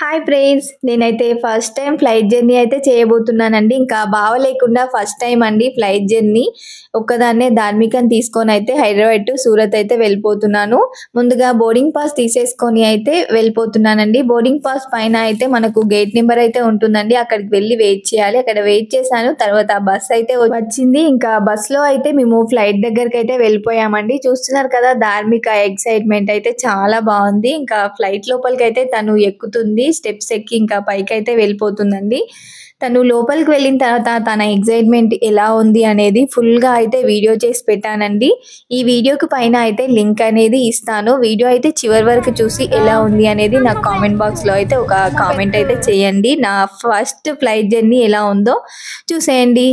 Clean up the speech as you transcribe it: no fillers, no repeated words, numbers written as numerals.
Hi friends, నేనైతే first time flight journey అయితే చేయబోతున్నానండి. ఇంకా బావ లేకుండా ఫస్ట్ టైం అండి ఫ్లైట్ జర్నీ. ఒక్కదాన్నే ధార్మికని తీసుకొని అయితే హైదరాబాద్ టు సూరత్ అయితే వెళ్ళిపోతున్నాను. ముందుగా బోర్డింగ్ పాస్ తీసేసుకొని అయితే వెళ్ళిపోతున్నానండి. బోర్డింగ్ పాస్ పైన అయితే మనకు గేట్ నెంబర్ అయితే ఉంటుందండి. అక్కడికి వెళ్ళి వెయిట్ చేయాలి. అక్కడ వెయిట్ చేశాను. తర్వాత బస్ అయితే వచ్చింది. ఇంకా బస్లో అయితే మేము ఫ్లైట్ దగ్గరికి అయితే వెళ్ళిపోయామండి. చూస్తున్నారు కదా, ధార్మిక ఎక్సైట్మెంట్ అయితే చాలా బాగుంది. ఇంకా ఫ్లైట్ లోపలికి అయితే తను ఎక్కుతుంది. స్టెప్స్ ఎక్కి ఇంకా పైకి అయితే వెళ్ళిపోతుందండి. తను లోపలికి వెళ్ళిన తర్వాత తన ఎక్సైట్మెంట్ ఎలా ఉంది అనేది ఫుల్గా అయితే వీడియో చేసి పెట్టానండి. ఈ వీడియోకి పైన అయితే లింక్ అనేది ఇస్తాను. వీడియో అయితే చివరి వరకు చూసి ఎలా ఉంది అనేది నాకు కామెంట్ బాక్స్లో అయితే ఒక కామెంట్ అయితే చేయండి. నా ఫస్ట్ ఫ్లైట్ జర్నీ ఎలా ఉందో చూసేయండి.